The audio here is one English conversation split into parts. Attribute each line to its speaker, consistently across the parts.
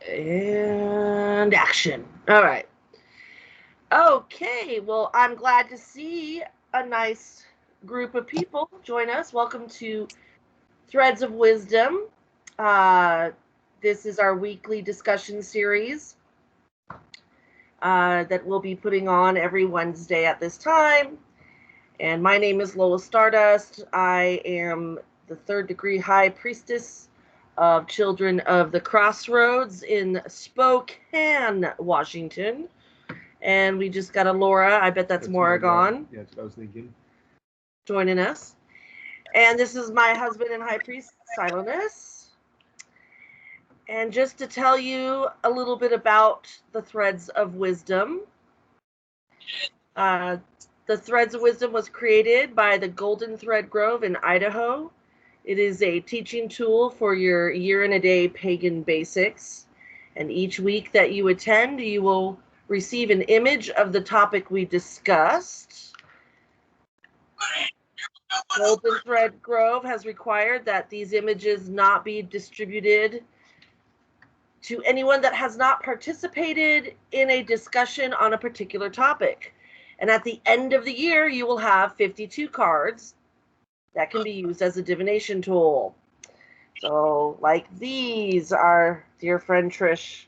Speaker 1: And action. All right. Okay, well, I'm glad to see a nice group of people join us. Welcome to Threads of Wisdom. Uh, this is our weekly discussion series that we'll be putting on every Wednesday at this time. And my name is Lola Stardust. I am the third degree high priestess of Children of the Crossroads in Spokane, Washington. And we just got a Laura, I bet that's Morrigan.
Speaker 2: Yeah, that's what I was thinking.
Speaker 1: Joining us. And this is my husband and high priest, Silenus. And just to tell you a little bit about the Threads of Wisdom. The Threads of Wisdom was created by the Golden Thread Grove in Idaho. It is a teaching tool for your year-in-a-day pagan basics. And each week that you attend, you will receive an image of the topic we discussed. Golden Thread Grove has required that these images not be distributed to anyone that has not participated in a discussion on a particular topic. And at the end of the year, you will have 52 cards that can be used as a divination tool. So, like these, our dear friend Trish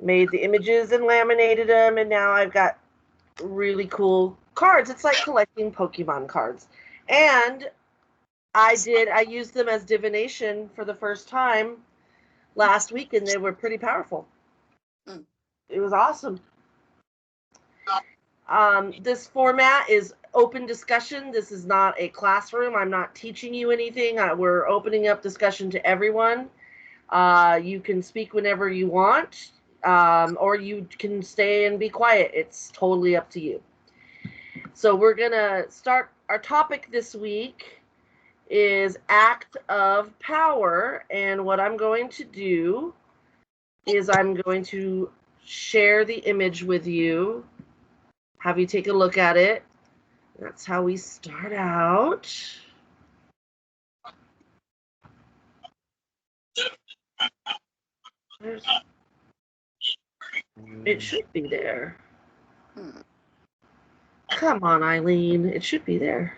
Speaker 1: made the images and laminated them, and now I've got really cool cards. It's like collecting Pokemon cards. And I used them as divination for the first time last week, and they were pretty powerful. It was awesome. This format is open discussion. This is not a classroom. I'm not teaching you anything. We're opening up discussion to everyone. You can speak whenever you want, or you can stay and be quiet. It's totally up to you. So we're going to start. Our topic this week is Act of Power. And what I'm going to do is I'm going to share the image with you, have you take a look at it. That's how we start out. It should be there. Come on, Eileen. It should be there.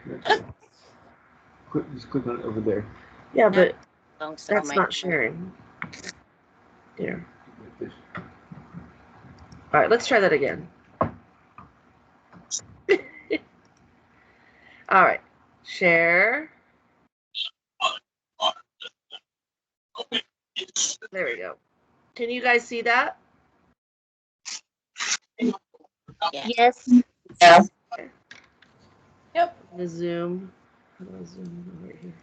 Speaker 2: Just click on it over there.
Speaker 1: Yeah, but that's not sharing. Here. All right, let's try that again. All right. Share. There we go. Can you guys see that?
Speaker 3: Yes.
Speaker 4: Yeah.
Speaker 1: Okay.
Speaker 3: Yep.
Speaker 1: The zoom. Zoom over here.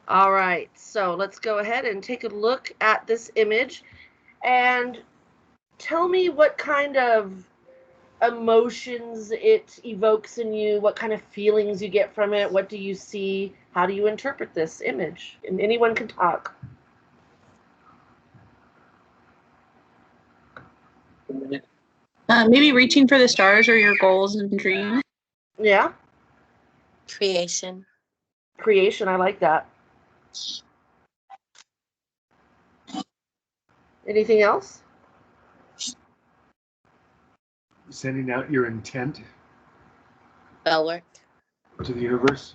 Speaker 1: All right, so let's go ahead and take a look at this image and tell me what kind of emotions it evokes in you, what kind of feelings you get from it, what do you see, how do you interpret this image? And anyone can talk.
Speaker 4: Maybe reaching for the stars or your goals and dreams.
Speaker 1: Yeah,
Speaker 3: Creation.
Speaker 1: creation, I like that. Anything else?
Speaker 2: Sending out your intent
Speaker 3: Spell work.
Speaker 2: to the universe.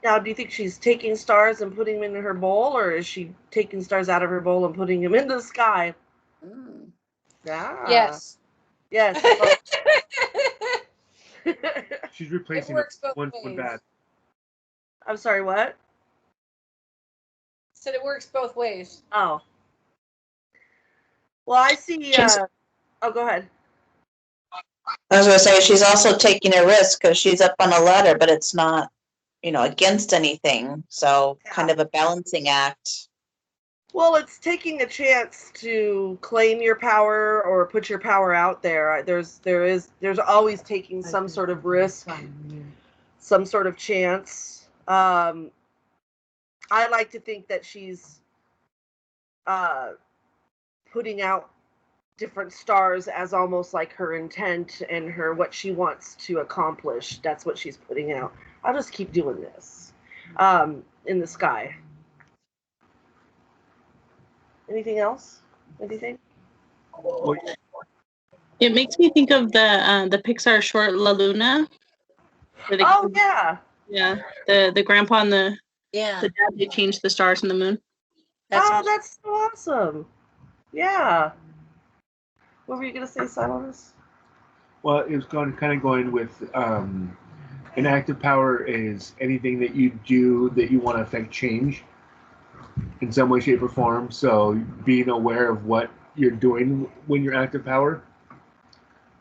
Speaker 1: Now, do you think she's taking stars and putting them in her bowl, or is she taking stars out of her bowl and putting them in the sky? Yeah.
Speaker 3: Yes.
Speaker 1: Yes.
Speaker 2: She's replacing one bad.
Speaker 1: I'm sorry, what?
Speaker 3: Said it works both ways.
Speaker 1: Oh. Well, I see. Oh, go ahead.
Speaker 5: I was going to say she's also taking a risk because she's up on a ladder, but it's not, against anything. So kind of a balancing act.
Speaker 1: Well, it's taking a chance to claim your power or put your power out there. There's always taking some sort of risk, some sort of chance. I like to think that she's putting out different stars as almost like her intent and her what she wants to accomplish. That's what she's putting out. I'll just keep doing this in the sky. Anything else? Anything?
Speaker 2: Well,
Speaker 4: It makes me think of the Pixar short La Luna. Where
Speaker 1: Oh yeah.
Speaker 4: Yeah, the grandpa and the
Speaker 3: Yeah.
Speaker 4: dad, they changed the stars and the moon.
Speaker 1: That's so awesome. Yeah. What were you gonna say, Silas?
Speaker 2: well, it was kind of going with an active power is anything that you do that you want to affect change in some way, shape, or form. So being aware of what you're doing when you're active power.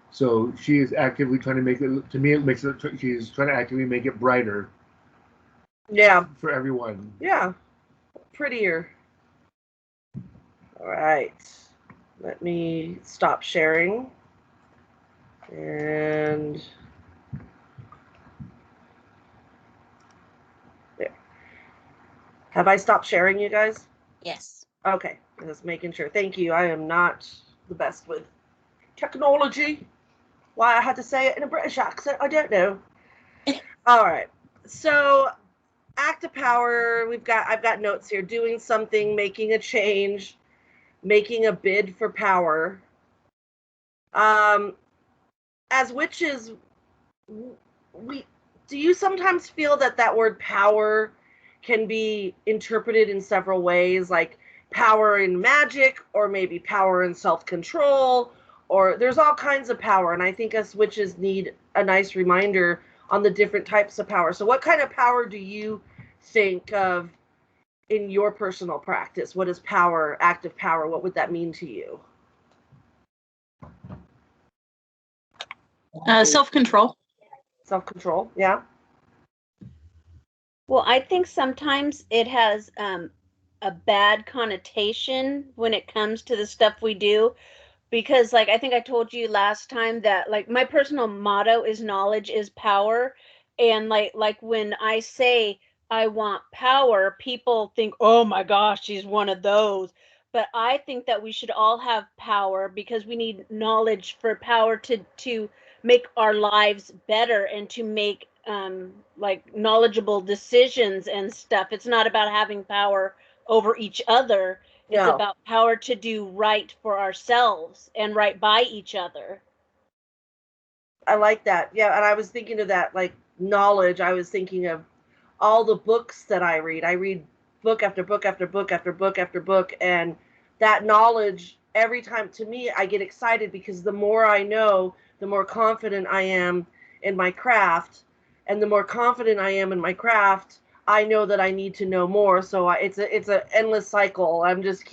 Speaker 2: So she is actively trying to make it. To me, it makes it. She's trying to actively make it brighter.
Speaker 1: Yeah.
Speaker 2: For everyone.
Speaker 1: Yeah. Prettier. All right. Let me stop sharing. And there. Have I stopped sharing, you guys?
Speaker 3: Yes.
Speaker 1: Okay. Just making sure. Thank you. I am not the best with technology. Why I had to say it in a British accent, I don't know. All right. So active power, I've got notes here. Doing something, making a change, making a bid for power. As witches, do you sometimes feel that word power can be interpreted in several ways, like power in magic, or maybe power in self-control, or there's all kinds of power, and I think us witches need a nice reminder on the different types of power. So what kind of power do you think of in your personal practice? What is power, active power? What would that mean to you?
Speaker 4: Self-control.
Speaker 1: Self-control, yeah.
Speaker 6: Well, I think sometimes it has a bad connotation when it comes to the stuff we do, because like I think I told you last time that like my personal motto is knowledge is power, and like when I say I want power, people think, oh my gosh, she's one of those. But I think that we should all have power because we need knowledge for power to make our lives better and to make like knowledgeable decisions and stuff. It's not about having power over each other. It's
Speaker 1: No.
Speaker 6: about power to do right for ourselves and right by each other.
Speaker 1: I like that. Yeah, and I was thinking of that, like knowledge. I was thinking of all the books that I read. I read book after book after book after book after book, and that knowledge, every time, to me, I get excited because the more I know, the more confident I am in my craft, and the more confident I am in my craft, I know that I need to know more. So it's an endless cycle. I'm just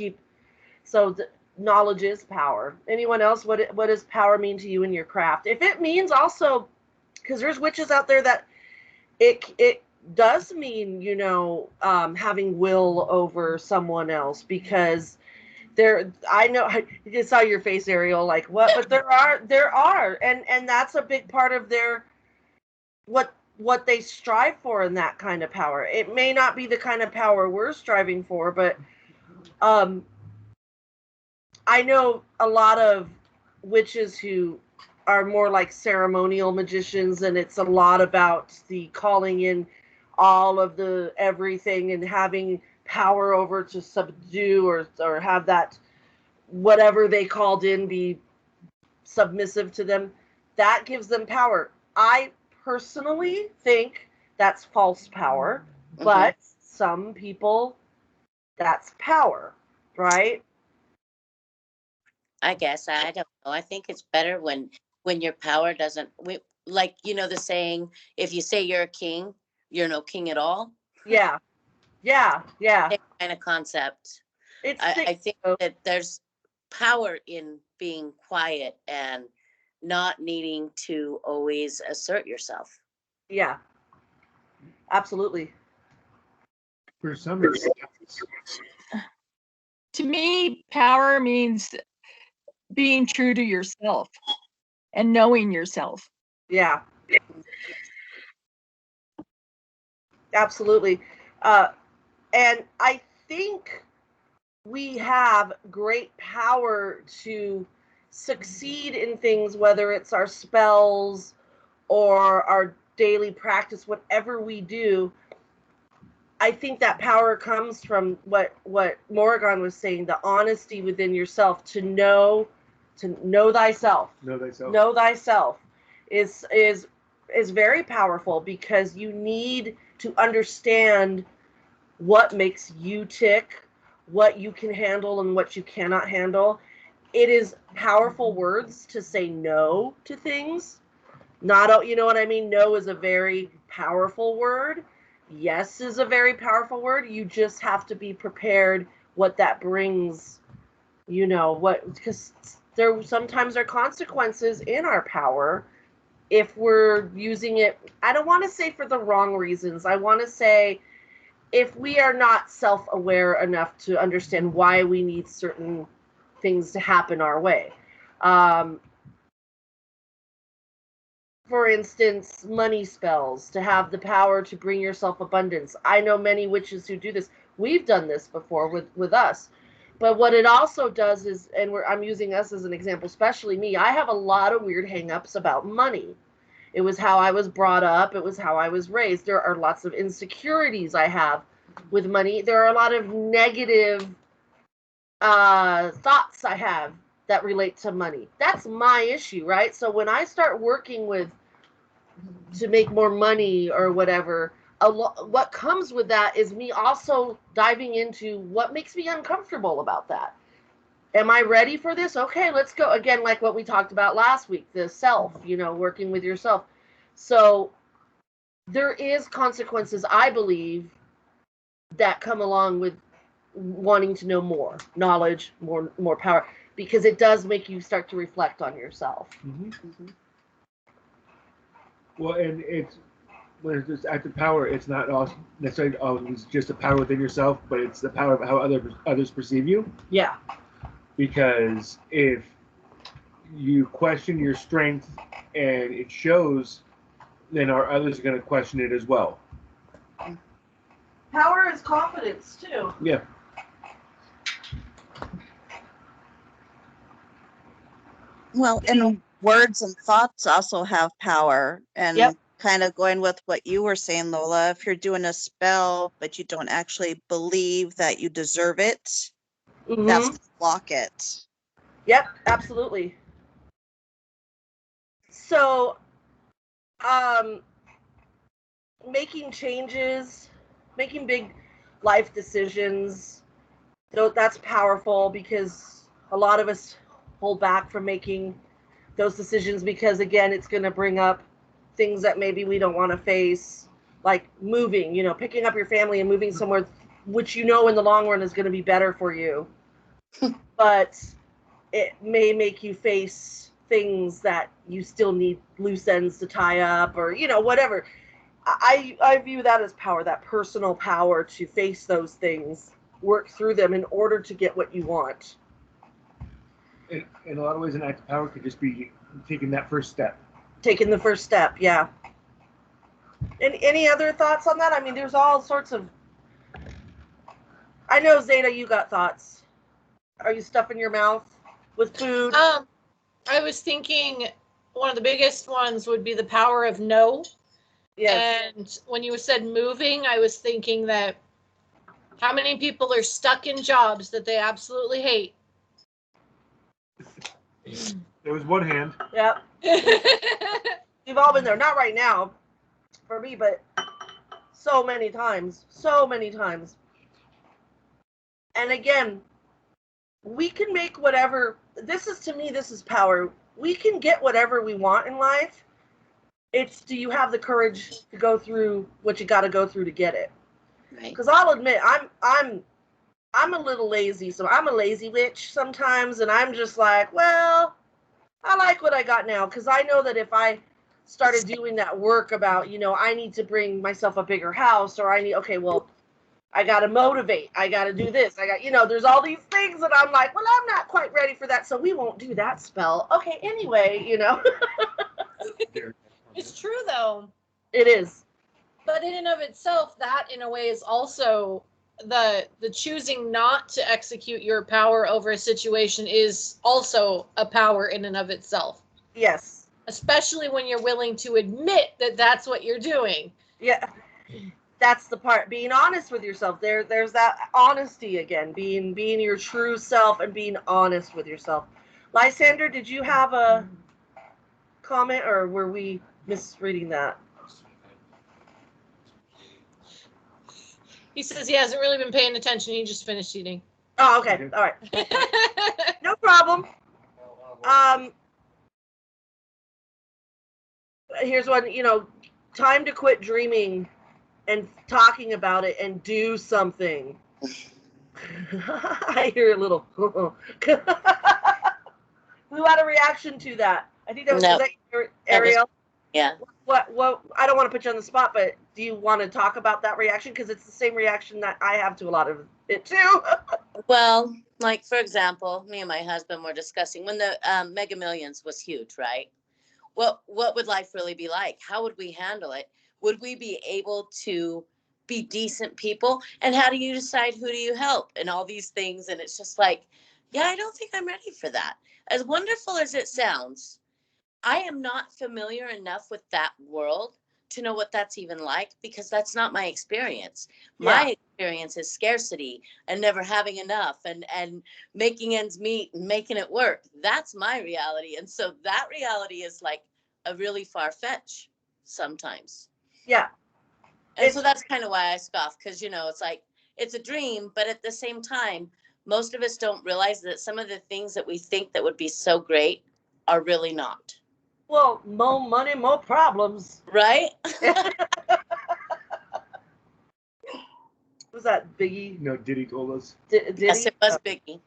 Speaker 1: knowledge is power. Anyone else? What does power mean to you in your craft? If it means also, because there's witches out there that it does mean, having will over someone else, because I know I just saw your face, Ariel, like what, but there are, and that's a big part of their what they strive for in that kind of power. It may not be the kind of power we're striving for, but I know a lot of witches who are more like ceremonial magicians, and it's a lot about the calling in all of the everything and having power over to subdue or have that whatever they called in be submissive to them. That gives them power. I personally think that's false power, but some people, that's power, right?
Speaker 3: I guess I don't know. I think it's better when your power doesn't. Like the saying, if you say you're a king, you're no king at all.
Speaker 1: Yeah.
Speaker 3: Same kind of concept. I think
Speaker 1: so.
Speaker 3: that there's power in being quiet and not needing to always assert yourself.
Speaker 1: Yeah. Absolutely.
Speaker 2: For some,
Speaker 7: to me, power means being true to yourself and knowing yourself.
Speaker 1: Yeah. Absolutely. And I think we have great power to succeed in things, whether it's our spells or our daily practice, whatever we do. I think that power comes from what Morrigan was saying, the honesty within yourself to know thyself.
Speaker 2: Know thyself.
Speaker 1: Know thyself is very powerful, because you need to understand what makes you tick, what you can handle and what you cannot handle. It is powerful words to say no to things. Not, you know what I mean? No is a very powerful word. Yes is a very powerful word. You just have to be prepared what that brings, because there sometimes are consequences in our power if we're using it. I don't want to say for the wrong reasons. I want to say if we are not self-aware enough to understand why we need certain things to happen our way. For instance, money spells, to have the power to bring yourself abundance. I know many witches who do this. We've done this before with us. But what it also does is, and I'm using us as an example, especially me, I have a lot of weird hang-ups about money. It was how I was brought up. It was how I was raised. There are lots of insecurities I have with money. There are a lot of negative thoughts I have that relate to money. That's my issue, right? So when I start working to make more money or whatever, what comes with that is me also diving into what makes me uncomfortable about that. Am I ready for this? Okay, let's go. Again, like what we talked about last week, the self, working with yourself. So there is consequences, I believe, that come along with wanting to know more knowledge, more power, because it does make you start to reflect on yourself.
Speaker 2: Mm-hmm. Well, and when it's just active power, it's not necessarily always just the power within yourself, but it's the power of how others perceive you.
Speaker 1: Yeah.
Speaker 2: Because if you question your strength and it shows, then our others are going to question it as well.
Speaker 1: Power is confidence too.
Speaker 2: Yeah.
Speaker 5: Well, and words and thoughts also have power. And
Speaker 1: Yep.
Speaker 5: kind of going with what you were saying, Lola, if you're doing a spell, but you don't actually believe that you deserve it,
Speaker 1: Mm-hmm.
Speaker 5: that's gonna block it.
Speaker 1: Yep, absolutely. So, making changes, making big life decisions, that's powerful, because a lot of us hold back from making those decisions because, again, it's going to bring up things that maybe we don't want to face, like moving, picking up your family and moving somewhere, which in the long run is going to be better for you. But it may make you face things that you still need loose ends to tie up, or, whatever. I view that as power, that personal power to face those things, work through them in order to get what you want.
Speaker 2: In a lot of ways, an act of power could just be taking that first step.
Speaker 1: Taking the first step, yeah. And any other thoughts on that? I mean, there's all sorts of... I know, Zeta, you got thoughts. Are you stuffing your mouth with food?
Speaker 8: I was thinking one of the biggest ones would be the power of no.
Speaker 1: Yes.
Speaker 8: And when you said moving, I was thinking that how many people are stuck in jobs that they absolutely hate?
Speaker 2: There was one hand.
Speaker 1: Yep. We've all been there. Not right now, for me, but so many times. So many times. And again, we can make whatever... This is power. We can get whatever we want in life. It's, do you have the courage to go through what you got to go through to get it?
Speaker 3: Right.
Speaker 1: Because I'll admit, I'm a little lazy, so I'm a lazy witch sometimes, and I'm just like, well, I like what I got now, because I know that if I started doing that work about, I need to bring myself a bigger house, or I got to motivate, I got to do this, there's all these things that I'm like, well, I'm not quite ready for that, so we won't do that spell. Okay, anyway,
Speaker 8: It's true, though.
Speaker 1: It is.
Speaker 8: But in and of itself, that in a way is also the choosing not to execute your power over a situation is also a power in and of itself.
Speaker 1: Yes.
Speaker 8: Especially when you're willing to admit that that's what you're doing.
Speaker 1: Yeah. that's the part, being honest with yourself. There's that honesty again, being your true self and being honest with yourself. Lysander, did you have a comment, or were we misreading that?
Speaker 8: He says he hasn't really been paying attention. He just finished eating.
Speaker 1: Oh, okay. All right. No problem. Here's one, time to quit dreaming and talking about it and do something. I hear a little. Who had a reaction to that? I think that was,
Speaker 3: No.
Speaker 1: was that Ariel.
Speaker 3: Yeah.
Speaker 1: What? I don't want to put you on the spot, but do you want to talk about that reaction? Because it's the same reaction that I have to a lot of it too.
Speaker 3: Well, like for example, me and my husband were discussing when the Mega Millions was huge, right? What would life really be like? How would we handle it? Would we be able to be decent people? And how do you decide who do you help and all these things? And it's just like, yeah, I don't think I'm ready for that. As wonderful as it sounds, I am not familiar enough with that world to know what that's even like, because that's not my experience. My experience is scarcity and never having enough and making ends meet and making it work. That's my reality. And so that reality is like a really far fetch sometimes.
Speaker 1: Yeah.
Speaker 3: And so that's kind of why I scoff, because, it's like, it's a dream, but at the same time, most of us don't realize that some of the things that we think that would be so great are really not.
Speaker 1: Well, more money, more problems.
Speaker 3: Right?
Speaker 1: Was that Biggie?
Speaker 2: No, Diddy told us.
Speaker 1: Did
Speaker 3: Yes,
Speaker 1: he?
Speaker 3: it was Biggie.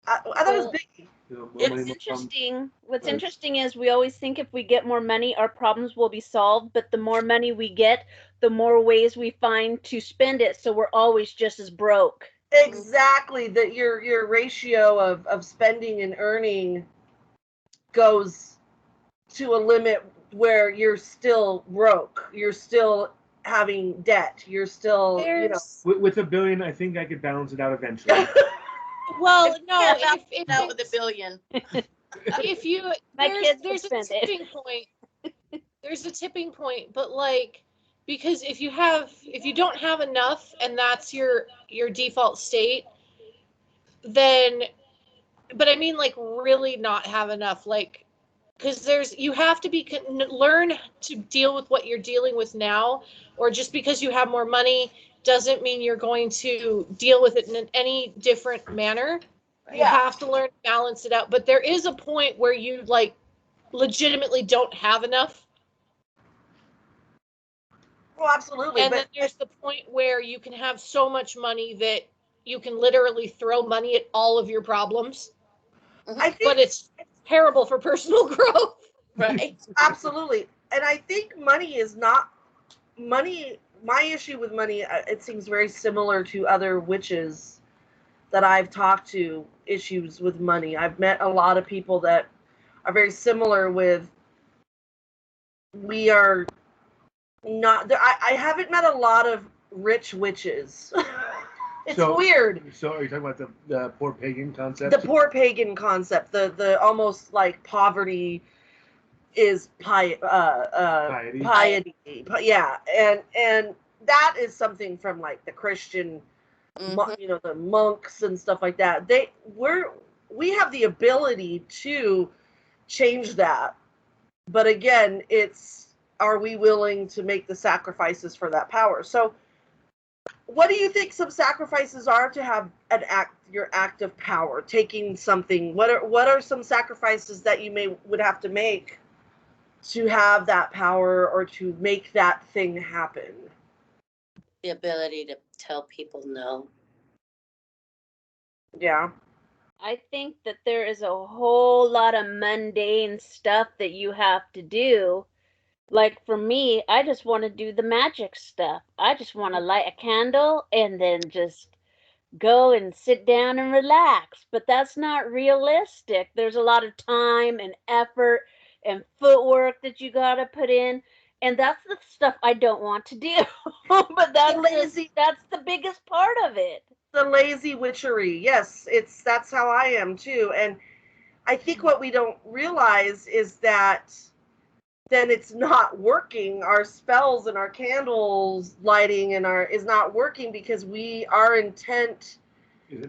Speaker 1: I thought it was Biggie.
Speaker 2: More
Speaker 6: It's
Speaker 2: money, more problems.
Speaker 6: interesting. What's
Speaker 2: Right.
Speaker 6: interesting is we always think if we get more money, our problems will be solved. But the more money we get, the more ways we find to spend it. So we're always just as broke.
Speaker 1: Exactly. That your ratio of spending and earning goes to a limit where you're still broke. You're still having debt. You're still,
Speaker 2: With $1 billion, I think I could balance it out eventually.
Speaker 8: Well, no,
Speaker 3: if that with $1 billion.
Speaker 8: if you
Speaker 6: My kids
Speaker 8: there's
Speaker 6: would
Speaker 8: a
Speaker 6: spend it.
Speaker 8: tipping point. There's a tipping point, but like, because if you don't have enough and that's your default state, then, but I mean like really not have enough, like, because you have to learn to deal with what you're dealing with now, or just because you have more money doesn't mean you're going to deal with it in any different manner. You have to learn to balance it out. But there is a point where you like legitimately don't have enough.
Speaker 1: Well, absolutely.
Speaker 8: And then there's the point where you can have so much money that you can literally throw money at all of your problems.
Speaker 1: I think,
Speaker 8: but it's terrible for personal growth.
Speaker 3: Right.
Speaker 1: Absolutely. And I think money is not money. My issue with money, it seems very similar to other witches that I've talked to, issues with money. I've met a lot of people that are very similar with, we are not, I haven't met a lot of rich witches. It's weird.
Speaker 2: So are you talking about the poor pagan concept?
Speaker 1: The poor pagan concept, the almost like poverty is piety. Yeah, and that is something from like the Christian, the monks and stuff like that. We have the ability to change that, but again, are we willing to make the sacrifices for that power? So, what do you think some sacrifices are to have your act of power, taking something? What are some sacrifices that you would have to make to have that power or to make that thing happen?
Speaker 3: The ability to tell people no.
Speaker 1: Yeah.
Speaker 6: I think that there is a whole lot of mundane stuff that you have to do. Like for me, I just want to do the magic stuff. I just want to light a candle and then just go and sit down and relax. But that's not realistic. There's a lot of time and effort and footwork that you got to put in. And that's the stuff I don't want to do. But that's the biggest part of it.
Speaker 1: The lazy witchery. Yes, that's how I am too. And I think what we don't realize is that then it's not working. Our spells and our candles lighting and is not working because our intent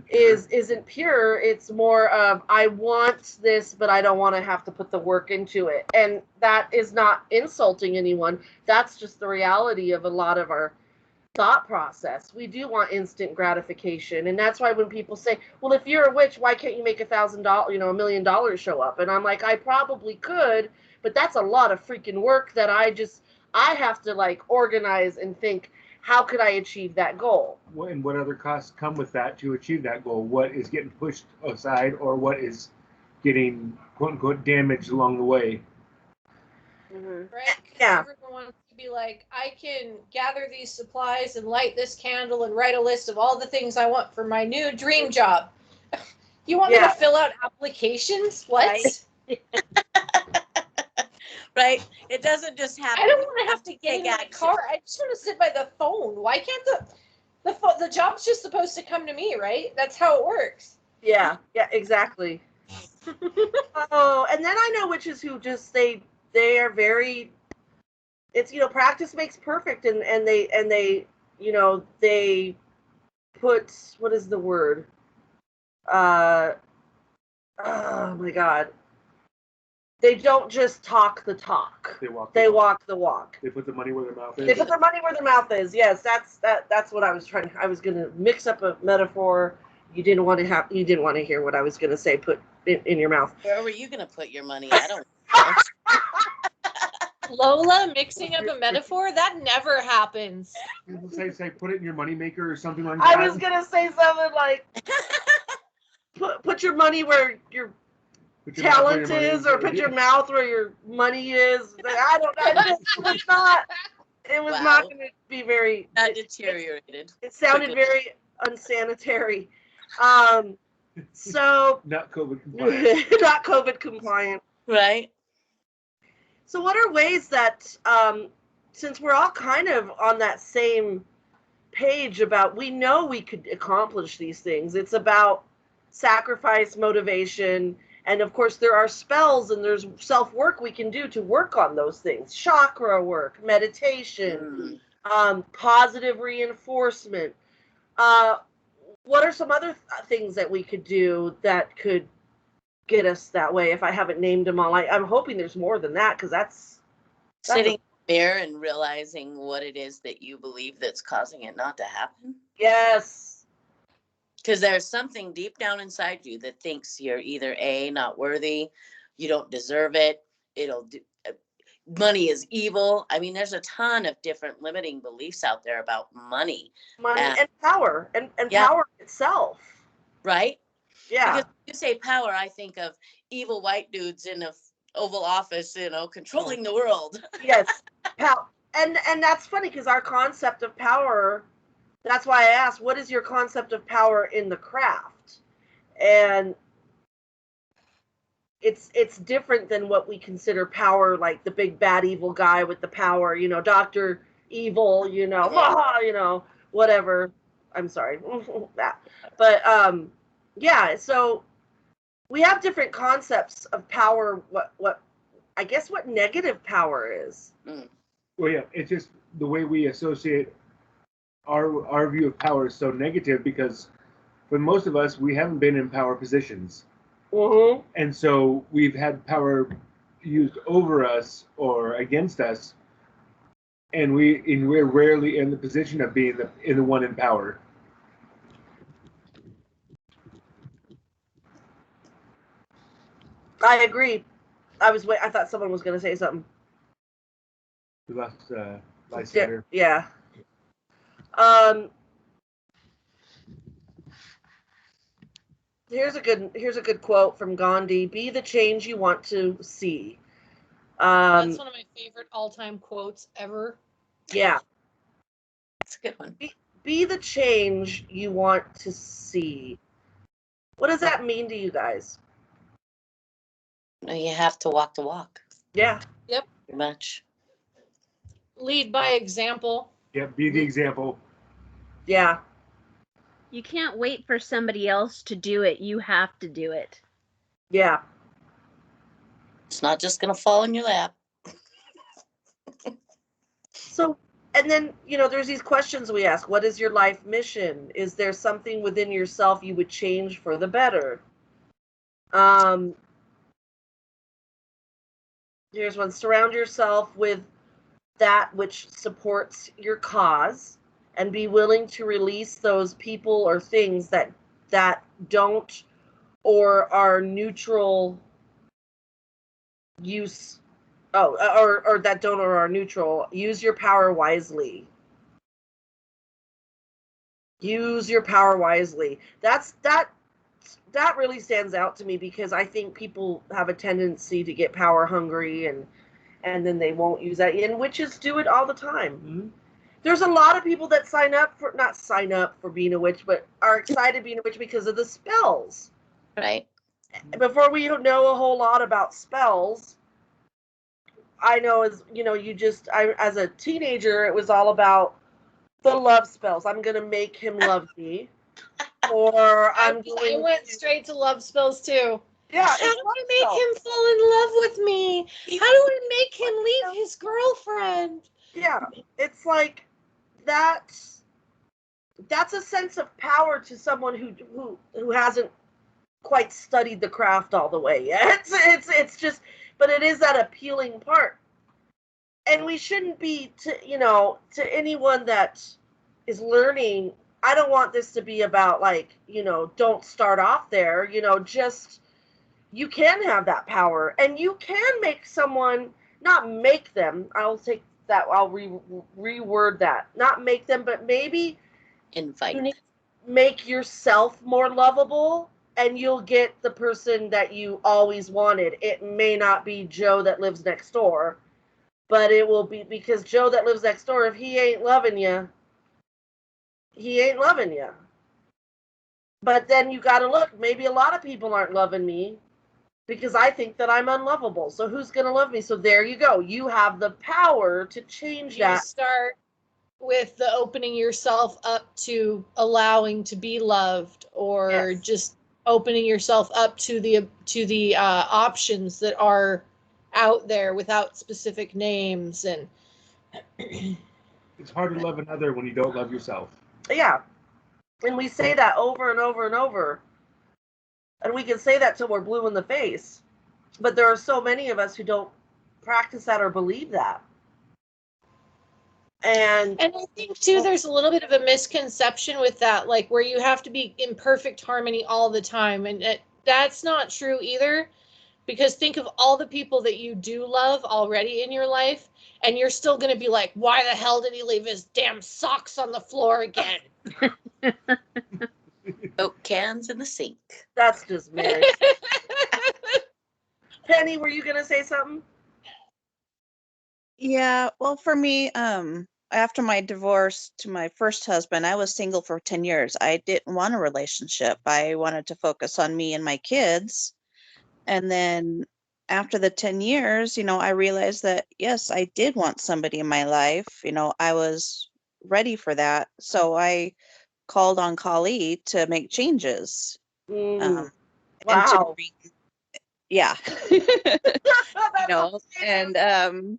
Speaker 1: isn't pure. It's more of, I want this, but I don't want to have to put the work into it. And that is not insulting anyone. That's just the reality of a lot of our thought process. We do want instant gratification. And that's why when people say, well, if you're a witch, why can't you make $1,000, $1 million show up? And I'm like, I probably could, but that's a lot of freaking work that I have to like organize and think, how could I achieve that goal?
Speaker 2: And what other costs come with that to achieve that goal? What is getting pushed aside, or what is getting quote unquote damaged along the way?
Speaker 8: Right? 'Cause
Speaker 1: Yeah.
Speaker 8: everyone wants to be like, I can gather these supplies and light this candle and write a list of all the things I want for my new dream job. You want me
Speaker 1: Yeah.
Speaker 8: to fill out applications? What?
Speaker 6: Right.
Speaker 3: Right? It doesn't just happen.
Speaker 8: I don't want to have to get
Speaker 3: take
Speaker 8: in my
Speaker 3: action.
Speaker 8: car. I just want to sit by the phone. Why can't the job's just supposed to come to me, right? That's how it works.
Speaker 1: Yeah, exactly. Oh, and then I know witches who just they are very, it's practice makes perfect, and they they put, what is the word, oh my god, they don't just talk the talk, they walk the walk.
Speaker 2: They put the money where their mouth is.
Speaker 1: They put their money where their mouth is. Yes, that's what I was gonna mix up a metaphor. You didn't want to hear what I was gonna say. Put it in your mouth.
Speaker 3: Where were you gonna put your money? I don't know.
Speaker 8: Lola mixing up a metaphor? That never happens.
Speaker 2: People say put it in your moneymaker or something like that.
Speaker 1: I was gonna say something like put your money where your talent is, or put your mouth where your money is. I don't know. It was not going to be very.
Speaker 3: That deteriorated.
Speaker 1: It sounded very unsanitary. So
Speaker 2: not COVID compliant.
Speaker 1: Not COVID compliant.
Speaker 3: Right.
Speaker 1: So what are ways that, since we're all kind of on that same page about, we know we could accomplish these things. It's about sacrifice, motivation, and of course there are spells and there's self-work we can do to work on those things. Chakra work, meditation, positive reinforcement. What are some other things that we could do that could get us that way? If I haven't named them all, I'm hoping there's more than that, because that's
Speaker 3: sitting there and realizing what it is that you believe that's causing it not to happen.
Speaker 1: Yes.
Speaker 3: Because there's something deep down inside you that thinks you're either A, not worthy, you don't deserve it, money is evil. I mean, there's a ton of different limiting beliefs out there about money.
Speaker 1: And power, and power itself. Right? Yeah.
Speaker 3: Because when you say power, I think of evil white dudes in a Oval Office, controlling the world.
Speaker 1: Yes. And that's funny, because our concept of power, that's why I asked, what is your concept of power in the craft? And it's different than what we consider power, like the big bad evil guy with the power, Dr. Evil, whatever. I'm sorry. That. But yeah, so we have different concepts of power, what I guess what negative power is.
Speaker 2: Well, yeah, it's just the way we associate our view of power is so negative, because for most of us, we haven't been in power positions.
Speaker 1: Mm-hmm.
Speaker 2: And so we've had power used over us or against us, and we're rarely in the position of being the one in power.
Speaker 1: I agree. I thought someone was going to say something.
Speaker 2: We lost Lysander.
Speaker 1: Yeah. Here's a good quote from Gandhi: "Be the change you want to see."
Speaker 8: That's one of my favorite all-time quotes ever.
Speaker 1: Yeah.
Speaker 3: That's a good one.
Speaker 1: Be the change you want to see. What does that mean to you guys?
Speaker 3: No, you have to walk the walk.
Speaker 1: Yeah.
Speaker 8: Yep.
Speaker 3: Pretty much.
Speaker 8: Lead by example.
Speaker 2: Yeah, be the example.
Speaker 1: Yeah.
Speaker 6: You can't wait for somebody else to do it. You have to do it.
Speaker 1: Yeah.
Speaker 3: It's not just going to fall in your lap.
Speaker 1: So, and then, there's these questions we ask. What is your life mission? Is there something within yourself you would change for the better? Here's one. Surround yourself with that which supports your cause, and be willing to release those people or things that don't or are neutral use. Or that don't or are neutral. Use your power wisely. Use your power wisely. That really stands out to me, because I think people have a tendency to get power hungry, and then they won't use that. And witches do it all the time.
Speaker 2: Mm-hmm.
Speaker 1: There's a lot of people that not sign up for being a witch, but are excited being a witch because of the spells.
Speaker 3: Right.
Speaker 1: Before we know a whole lot about spells, I know as as a teenager, it was all about the love spells. I'm gonna make him love me, or
Speaker 8: I went straight to love spells too.
Speaker 1: Yeah,
Speaker 8: How do I make him fall in love with me? How do I make him leave his girlfriend?
Speaker 1: Yeah, it's like that's a sense of power to someone who hasn't quite studied the craft all the way yet. It's just, but it is that appealing part. And we shouldn't be to anyone that is learning. I don't want this to be about don't start off there, just, you can have that power, and you can make someone, not make them, I'll reword that, not make them, but maybe
Speaker 3: Invite.
Speaker 1: you need to make yourself more lovable, and you'll get the person that you always wanted. It may not be Joe that lives next door, but it will be, because Joe that lives next door, if he ain't loving you, he ain't loving you. But then you got to look, maybe a lot of people aren't loving me because I think that I'm unlovable. So who's going to love me? So there you go. You have the power to change
Speaker 8: You
Speaker 1: that.
Speaker 8: start with the opening yourself up to allowing to be loved, or
Speaker 1: Yes.
Speaker 8: just opening yourself up to the options that are out there without specific names. And
Speaker 2: It's hard to love another when you don't love yourself.
Speaker 1: Yeah. And we say that over and over and over. And we can say that till we're blue in the face. But there are so many of us who don't practice that or believe that. And
Speaker 8: I think too, there's a little bit of a misconception with that, like where you have to be in perfect harmony all the time. And that's not true either, because think of all the people that you do love already in your life, and you're still going to be like, why the hell did he leave his damn socks on the floor again?
Speaker 3: Oak cans in the sink.
Speaker 1: that's just marriage. Penny, were you going to say something?
Speaker 5: Yeah, well, for me, after my divorce to my first husband, I was single for 10 years. I didn't want a relationship. I wanted to focus on me and my kids. And then after the 10 years, I realized that, yes, I did want somebody in my life. I was ready for that. So I called on Kali to make changes. And to
Speaker 1: Wow.
Speaker 5: bring, yeah. And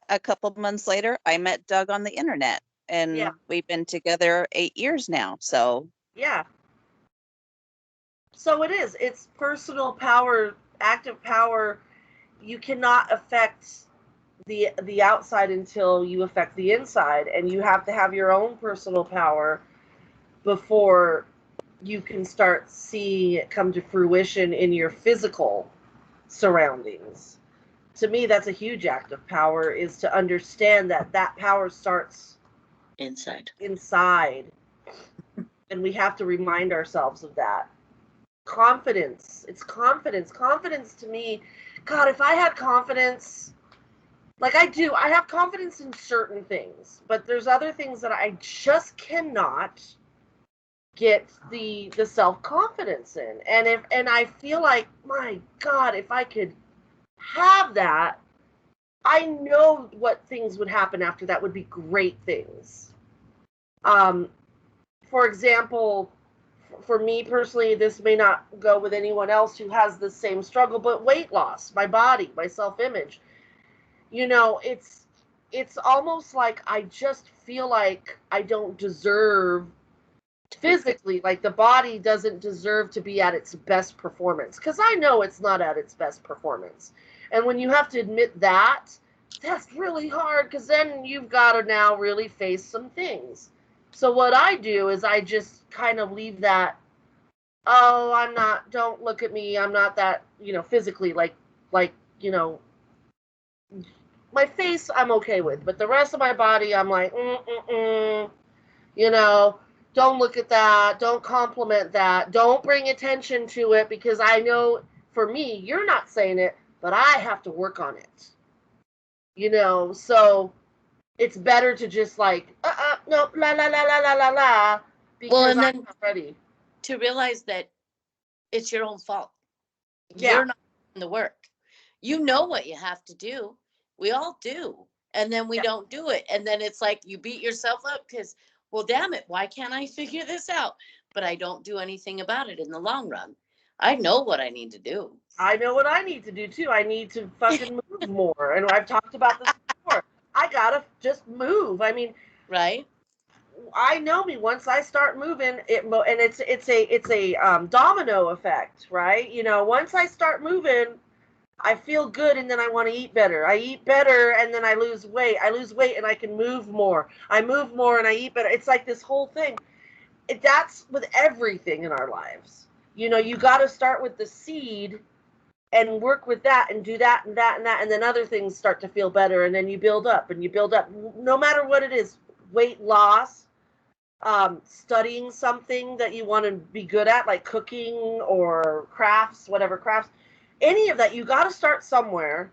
Speaker 5: a couple of months later, I met Doug on the internet, and
Speaker 1: Yeah.
Speaker 5: we've been together 8 years now. So
Speaker 1: Yeah. So it is. It's personal power, active power. You cannot affect the outside until you affect the inside, and you have to have your own personal power before you can start seeing it come to fruition in your physical surroundings. To me, that's a huge act of power, is to understand that power starts
Speaker 3: Inside.
Speaker 1: and we have to remind ourselves of that. Confidence. It's confidence. Confidence to me, God, if I had confidence, like I do, I have confidence in certain things, but there's other things that I just cannot get the self-confidence in. And I feel like, my God, if I could have that, I know what things would happen after that would be great things. For example, for me personally, this may not go with anyone else who has the same struggle, but weight loss, my body, my self-image. It's it's almost like I just feel like I don't deserve physically, like the body doesn't deserve to be at its best performance, because I know it's not at its best performance. And when you have to admit that, that's really hard, because then you've got to now really face some things. So what I do is I just kind of leave that, oh, I'm not, don't look at me, I'm not that, physically, like, my face I'm okay with, but the rest of my body I'm like, you know, don't look at that, don't compliment that, don't bring attention to it, because I know for me, you're not saying it, but I have to work on it. So it's better to just like, no, la la la la la la la, because
Speaker 3: and
Speaker 1: I'm
Speaker 3: then
Speaker 1: not ready.
Speaker 3: to realize that it's your own fault.
Speaker 1: Yeah.
Speaker 3: You're not doing the work. You know what you have to do. We all do. And then we don't do it. And then it's like you beat yourself up because, well, damn it, why can't I figure this out? But I don't do anything about it in the long run. I know what I need to do.
Speaker 1: I know what I need to do too. I need to fucking move more. And I've talked about this before. I gotta just move. I mean,
Speaker 3: right?
Speaker 1: I know me. Once I start moving, and it's a domino effect, right? Once I start moving, I feel good, and then I want to eat better. I eat better, and then I lose weight. I lose weight, and I can move more. I move more, and I eat better. It's like this whole thing. That's with everything in our lives. You got to start with the seed and work with that and do that and that and that, and then other things start to feel better, and then you build up and you build up, no matter what it is. Weight loss, studying something that you want to be good at, like cooking or crafts, whatever crafts, any of that, you got to start somewhere.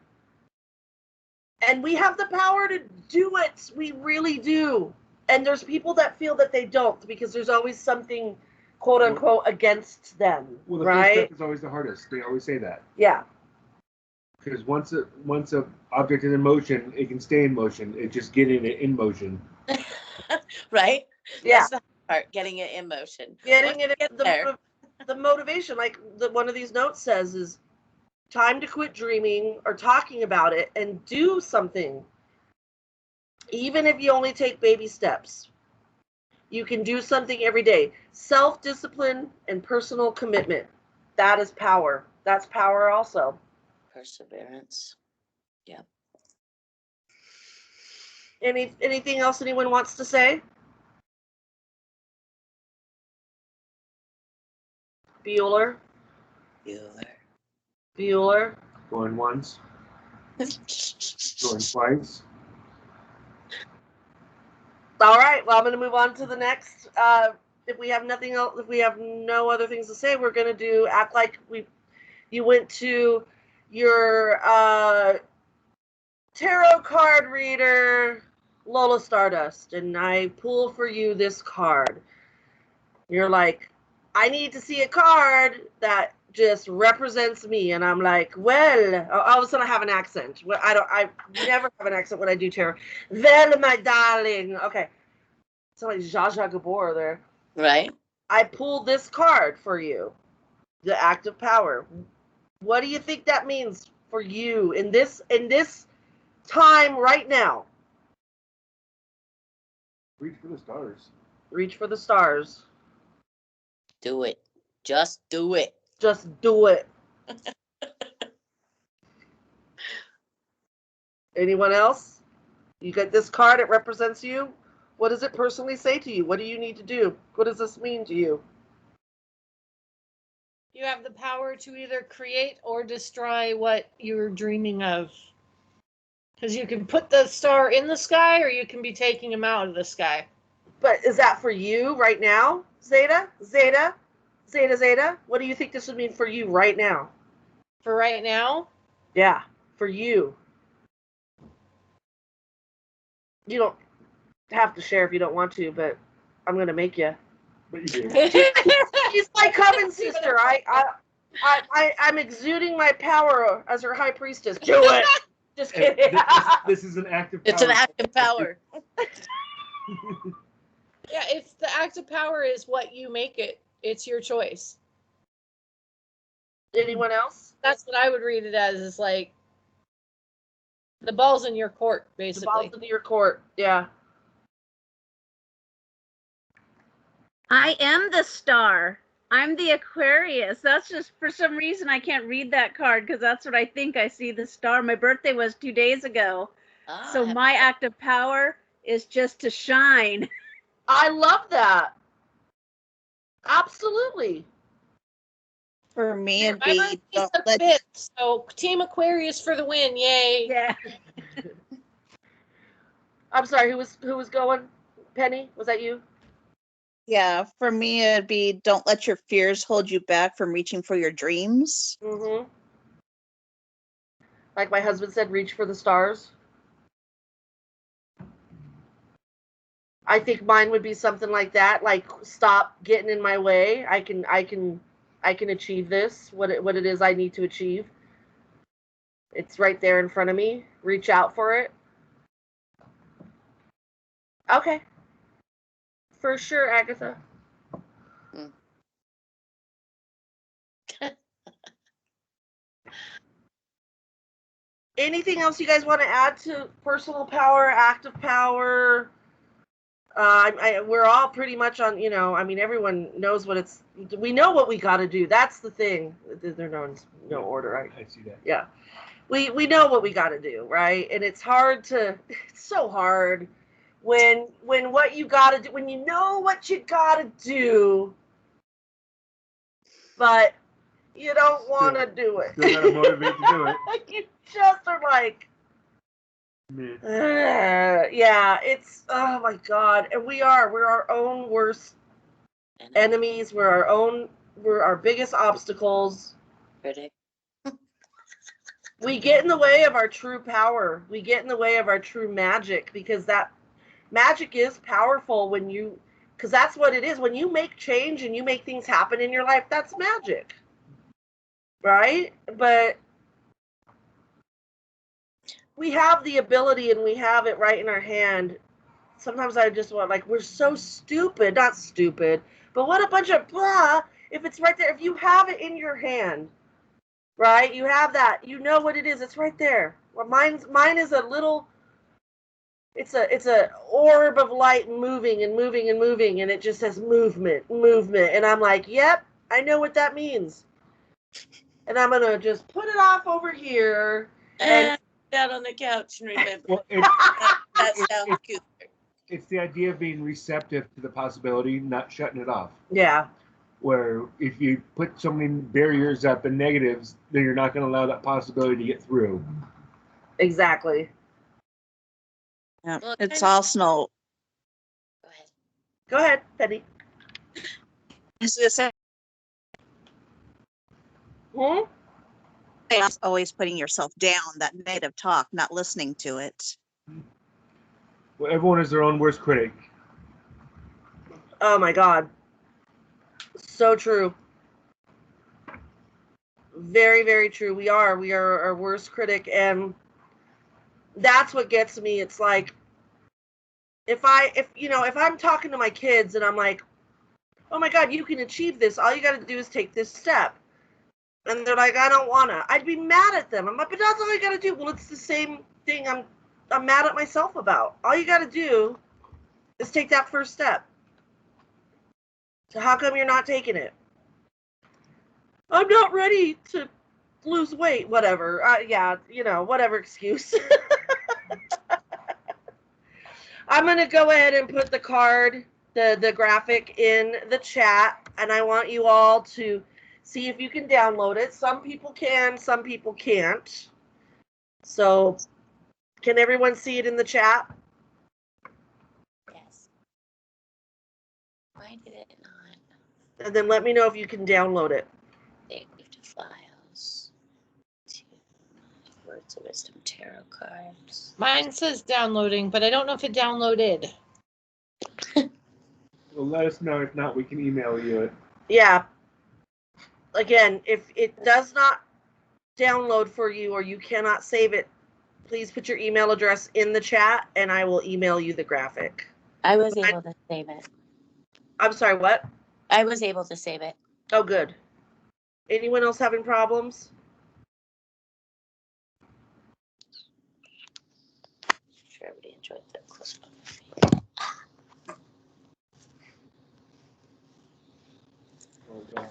Speaker 1: And we have the power to do it. We really do. And there's people that feel that they don't, because there's always something, quote unquote, against them.
Speaker 2: Well, the
Speaker 1: right?
Speaker 2: first step is always the hardest. They always say that.
Speaker 1: Yeah.
Speaker 2: Because once a object is in motion, it can stay in motion. It's just getting it in motion.
Speaker 3: Right?
Speaker 1: Yeah.
Speaker 3: That's the hard part, getting it in motion.
Speaker 1: Getting it in the motivation, like one of these notes says, is time to quit dreaming or talking about it and do something. Even if you only take baby steps, you can do something every day. Self-discipline and personal commitment. That is power. That's power also.
Speaker 3: Perseverance. Yeah.
Speaker 1: Anything else anyone wants to say? Bueller.
Speaker 2: Going once. Going twice.
Speaker 1: All right. Well, I'm going to move on to the next. If we have nothing else, if we have no other things to say, we're going to do act like you went to your tarot card reader, Lola Stardust, and I pull for you this card. You're like, I need to see a card that just represents me. And I'm like, well, all of a sudden I have an accent. Well, I never have an accent when I do tarot. Well, my darling. Okay. It's like Zsa Zsa Gabor there.
Speaker 3: Right.
Speaker 1: I pulled this card for you. The Act of Power. What do you think that means for you in this time right now?
Speaker 2: Reach for the stars.
Speaker 1: Reach for the stars.
Speaker 3: Do it. Just do it.
Speaker 1: Just do it. Anyone else? You get this card, it represents you. What does it personally say to you? What do you need to do? What does this mean to you?
Speaker 8: You have the power to either create or destroy what you're dreaming of. Because you can put the star in the sky, or you can be taking him out of the sky.
Speaker 1: But is that for you right now, Zeta? Zeta? What do you think this would mean for you right now?
Speaker 8: For right now?
Speaker 1: Yeah, for you. You don't have to share if you don't want to, but I'm going to make you.
Speaker 2: But you do.
Speaker 1: She's my coven sister. I'm exuding my power as her high priestess. Do it. Just kidding.
Speaker 2: This is an act of power.
Speaker 3: It's an act of power.
Speaker 8: Yeah, it's the act of power is what you make it. It's your choice.
Speaker 1: Anyone else?
Speaker 8: That's what I would read it as, is like, The ball's in your court,
Speaker 1: The
Speaker 8: basically.
Speaker 1: ball's in your court. Yeah.
Speaker 6: I am the star. I'm the Aquarius. That's just for some reason I can't read that card because that's what I think I see the star. My birthday was 2 days ago. So
Speaker 3: Ah,
Speaker 6: my act of power is just to shine.
Speaker 1: I love that. Absolutely.
Speaker 5: For me, it'd
Speaker 8: My
Speaker 5: be
Speaker 8: birthday's
Speaker 5: don't
Speaker 8: the
Speaker 5: let
Speaker 8: 5th, so Team Aquarius for the win. Yay.
Speaker 6: Yeah.
Speaker 1: I'm sorry, who was going? Penny, was that you?
Speaker 5: yeah, for me it'd be don't let your fears hold you back from reaching for your dreams.
Speaker 1: Mm-hmm. Like my husband said, reach for the stars. I think mine would be something like that, like stop getting in my way. I can achieve this. What it is I need to achieve. It's right there in front of me. Reach out for it. Okay. For sure, Agatha. Anything else you guys want to add to personal power, active power? We're all pretty much on, I mean, everyone knows what we know what we got to do. That's the thing. There's no order, right?
Speaker 2: I see that.
Speaker 1: Yeah. We know what we got to do, right? And it's so hard when what you got to do, when you know what you got to do, but you don't want to do it.
Speaker 2: Still gotta motivate to do it.
Speaker 1: You just are like, yeah, it's, oh my God. And we're our own worst enemies. We're our biggest obstacles.
Speaker 3: critic.
Speaker 1: We get in the way of our true power. We get in the way of our true magic, because that magic is powerful because that's what it is. When you make change and you make things happen in your life, that's magic. Right? But we have the ability and we have it right in our hand. Sometimes I just want, like, we're so stupid, not stupid, but what a bunch of blah, if it's right there, if you have it in your hand, right? You have that, you know what it is, it's right there. Well, mine is a little, it's a orb of light moving and moving and moving, and it just says movement, and I'm like, yep, I know what that means. And I'm gonna just put it off over here
Speaker 3: And down on the couch and remember.
Speaker 2: Well,
Speaker 3: that sounds cute.
Speaker 2: it's the idea of being receptive to the possibility, not shutting it off.
Speaker 1: Yeah.
Speaker 2: Where if you put so many barriers up and negatives, then you're not going to allow that possibility to get through.
Speaker 1: Exactly.
Speaker 5: Yeah,
Speaker 3: Well,
Speaker 5: it's
Speaker 3: kind of-
Speaker 5: all snow.
Speaker 3: Go ahead.
Speaker 1: Go ahead, Penny.
Speaker 5: It's just always putting yourself down, that negative talk, not listening to it.
Speaker 2: Well, everyone is their own worst critic.
Speaker 1: Oh my God. So true. Very, very true. We are our worst critic, and that's what gets me. It's like, if I'm talking to my kids and I'm like, oh my God, you can achieve this. All you got to do is take this step. And they're like, I don't wanna. I'd be mad at them. I'm like, but that's all you gotta do. Well, it's the same thing I'm mad at myself about. All you gotta do is take that first step. So how come you're not taking it? I'm not ready to lose weight. Whatever. Yeah, whatever excuse. I'm gonna go ahead and put the card, the graphic in the chat, and I want you all to see if you can download it. Some people can, some people can't. So, can everyone see it in the chat?
Speaker 3: Yes. Why did it not
Speaker 1: And then let me know if you can download it.
Speaker 3: save to files? Words of Wisdom Tarot cards.
Speaker 8: Mine says downloading, but I don't know if it downloaded.
Speaker 2: Well, let us know. If not, we can email you it.
Speaker 1: Yeah. Again, if it does not download for you or you cannot save it, please put your email address in the chat and I will email you the graphic.
Speaker 3: I was able to save it.
Speaker 1: I'm sorry, what?
Speaker 3: I was able to save it.
Speaker 1: Oh, good. Anyone else having problems?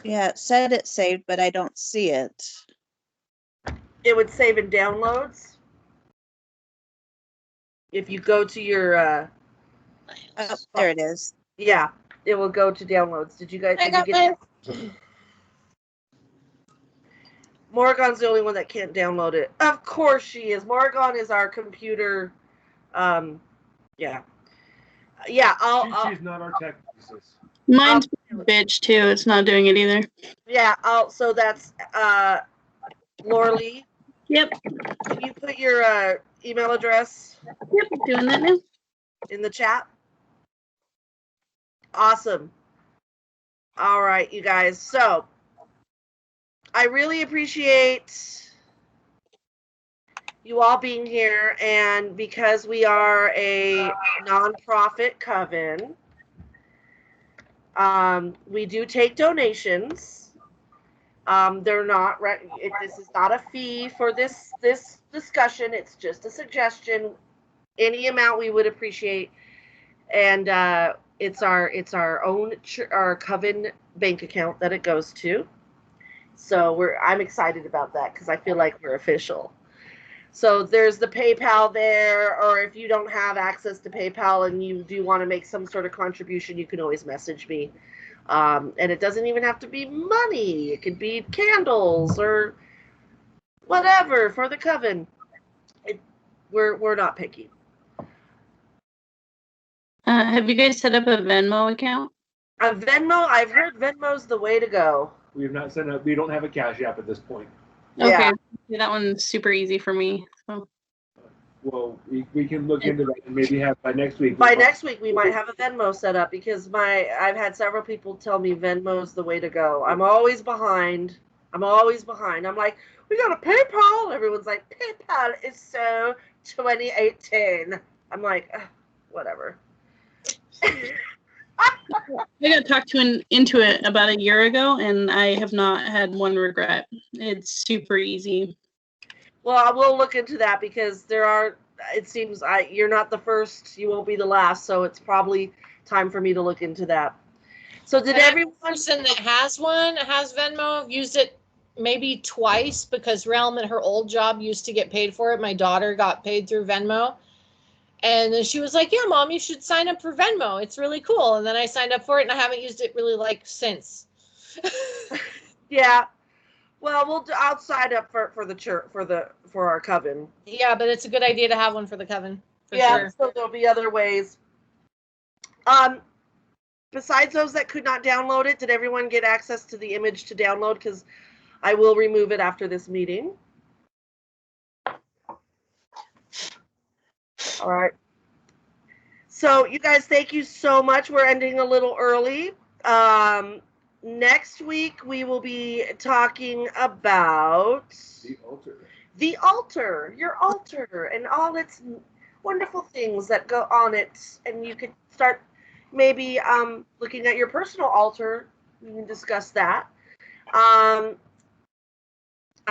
Speaker 5: Yeah, it said it saved, but I don't see it.
Speaker 1: It would save in downloads. If you go to your,
Speaker 5: Oh, there it is.
Speaker 1: yeah, it will go to downloads. Did you guys?
Speaker 8: I
Speaker 1: Did you
Speaker 8: got
Speaker 1: get?
Speaker 8: my
Speaker 1: Morgan's the only one that can't download it. Of course she is. Morgan is our computer. Yeah. Yeah.
Speaker 2: She's not our tech thesis.
Speaker 4: Mine's a bitch too. It's not doing it either.
Speaker 1: Yeah. So that's Laura Lee.
Speaker 4: Yep.
Speaker 1: Can you put your email address
Speaker 4: Yep. Doing that now.
Speaker 1: in the chat? Awesome. All right, you guys. So I really appreciate you all being here, and because we are a nonprofit coven, we do take donations. They're not. This is not a fee for this discussion. It's just a suggestion. Any amount we would appreciate, and it's our own our coven bank account that it goes to. So I'm excited about that because I feel like we're official. So there's the PayPal there, or if you don't have access to PayPal and you do want to make some sort of contribution, you can always message me. And it doesn't even have to be money. It could be candles or whatever for the coven. We're not picky.
Speaker 4: Have you guys set up a Venmo account?
Speaker 1: Venmo, I've heard Venmo's the way to go.
Speaker 2: We have not set up. We don't have a Cash App at this point.
Speaker 1: Yeah.
Speaker 4: Okay, that one's super easy for me. So.
Speaker 2: Well, we can look into that and maybe have by next week.
Speaker 1: By next week, we might have a Venmo set up because I've had several people tell me Venmo's the way to go. I'm always behind. I'm like, we got a PayPal. Everyone's like, PayPal is so 2018. I'm like, whatever.
Speaker 4: I got talked into it about a year ago, and I have not had one regret. It's super easy.
Speaker 1: Well, I will look into that because it seems you're not the first, you won't be the last, so it's probably time for me to look into that. So did everyone
Speaker 8: person that has Venmo used it maybe twice because Realm at her old job used to get paid for it. My daughter got paid through Venmo. And then she was like, yeah, Mom, you should sign up for Venmo. It's really cool. And then I signed up for it and I haven't used it really since.
Speaker 1: Yeah. Well, I'll sign up for the church for our coven.
Speaker 8: Yeah, but it's a good idea to have one for the coven.
Speaker 1: Sure. So there'll be other ways. Besides those that could not download it, did everyone get access to the image to download? Because I will remove it after this meeting. All right. So you guys, thank you so much. We're ending a little early. Next week we will be talking about the altar, your altar, and all its wonderful things that go on it. And you could start maybe looking at your personal altar. We can discuss that. I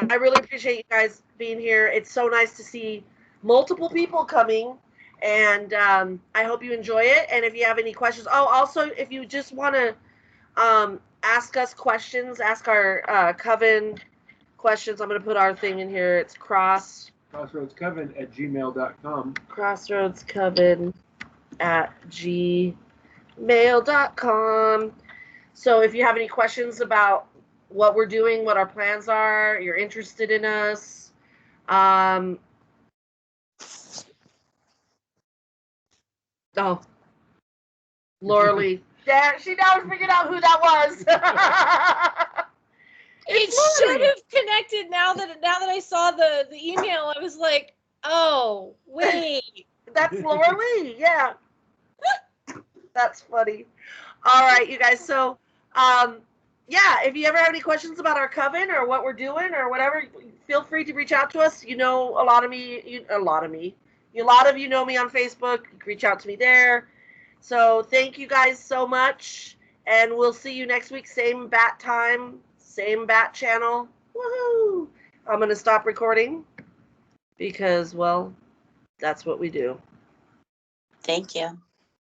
Speaker 1: really appreciate you guys being here. It's so nice to see multiple people coming, and I hope you enjoy it. And if you have any questions, also if you just want to ask us questions, ask our coven questions. I'm going to put our thing in here. It's
Speaker 2: crossroadscoven@gmail.com.
Speaker 1: crossroadscoven@gmail.com. So if you have any questions about what we're doing, what our plans are, you're interested in us, Laura Lee. Yeah, she now figured out who that was.
Speaker 8: It should have connected now that I saw the email. I was like, oh, wait.
Speaker 1: That's Laura Lee, yeah. That's funny. All right, you guys. So, yeah, if you ever have any questions about our coven or what we're doing or whatever, feel free to reach out to us. You know, a lot of you know me on Facebook. You can reach out to me there. So thank you guys so much, and we'll see you next week. Same bat time, same bat channel. Woohoo! I'm going to stop recording because, well, that's what we do.
Speaker 3: Thank you.